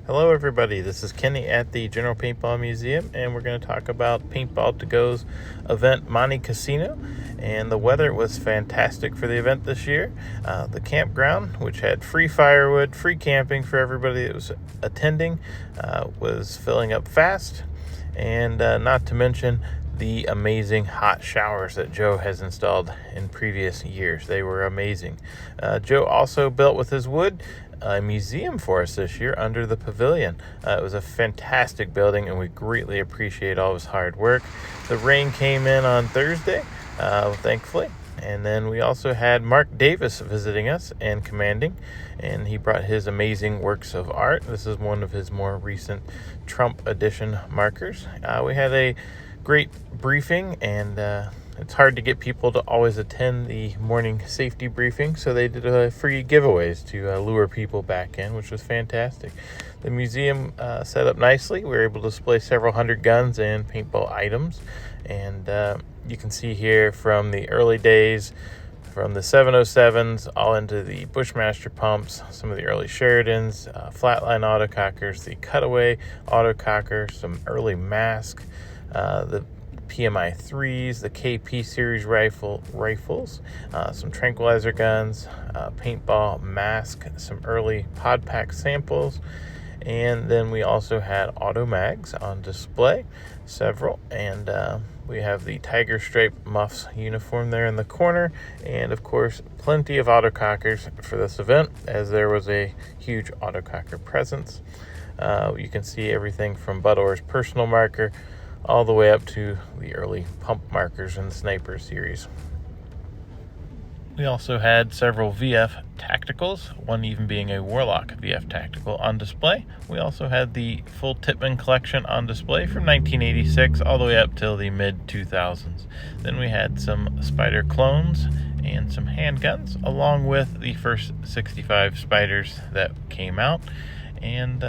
Hello everybody, this is Kenny at the General Paintball Museum, and we're going to talk about Paintball to Go's event Monte Cassino. And the weather was fantastic for the event this year. The campground, which had free firewood, free camping for everybody that was attending, was filling up fast. And not to mention the amazing hot showers that Joe has installed in previous years. They were amazing. Joe also built with his wood a museum for us this year under the pavilion. It was a fantastic building, and we greatly appreciate all of his hard work. The rain came in on Thursday, thankfully. And then we also had Mark Davis visiting us and commanding, and he brought his amazing works of art. This is one of his more recent Trump edition markers. We had a great briefing, and it's hard to get people to always attend the morning safety briefing, so they did free giveaways to lure people back in, which was fantastic. The museum set up nicely. We were able to display several hundred guns and paintball items, and you can see here from the early days, from the 707s all into the Bushmaster pumps, some of the early Sheridans, flatline autocockers, the cutaway autococker, some early mask, the PMI 3s, the KP series rifles, some tranquilizer guns, paintball mask, some early pod pack samples, and then we also had auto mags on display, several, and we have the Tiger Stripe Muffs uniform there in the corner, and of course plenty of autocockers for this event, as there was a huge autococker presence. You can see everything from Bud Orr's personal marker all the way up to the early pump markers in the Sniper series. We also had several VF Tacticals, one even being a Warlock VF Tactical on display. We also had the full Tippmann collection on display from 1986 all the way up till the mid-2000s. Then we had some Spider clones and some handguns, along with the first 65 Spiders that came out. And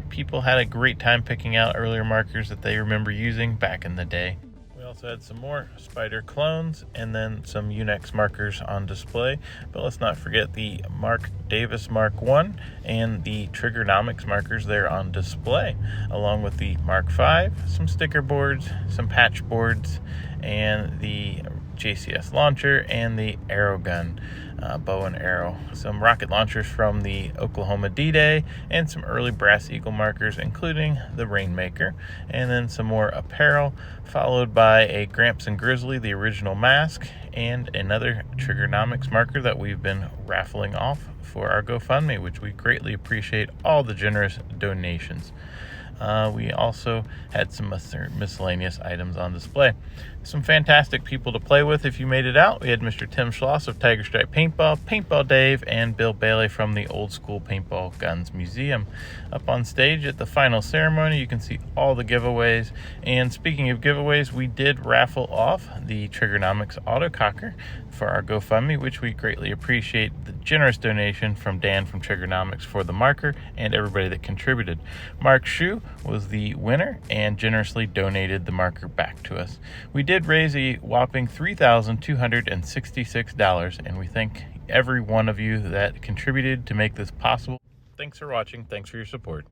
people had a great time picking out earlier markers that they remember using back in the day. We also had some more Spider clones and then some Unex markers on display. But let's not forget the Mark Davis Mark 1 and the Triggernomics markers there on display, along with the Mark 5, some sticker boards, some patch boards, and the JCS launcher and the arrow gun, bow and arrow, some rocket launchers from the Oklahoma D-Day, and some early Brass Eagle markers, including the Rainmaker, and then some more apparel, followed by a Gramps and Grizzly, the original mask, and another Triggernomics marker that we've been raffling off for our GoFundMe, which we greatly appreciate all the generous donations. We also had some miscellaneous items on display. Some fantastic people to play with if you made it out. We had Mr. Tim Schloss of Tiger Stripe Paintball, Paintball Dave, and Bill Bailey from the Old School Paintball Guns Museum. Up on stage at the final ceremony, you can see all the giveaways. And speaking of giveaways, we did raffle off the Triggernomics autococker for our GoFundMe, which we greatly appreciate the generous donation from Dan from Triggernomics for the marker and everybody that contributed. Mark Shu was the winner and generously donated the marker back to us. We did raise a whopping $3,266, and we thank every one of you that contributed to make this possible. Thanks for watching. Thanks for your support.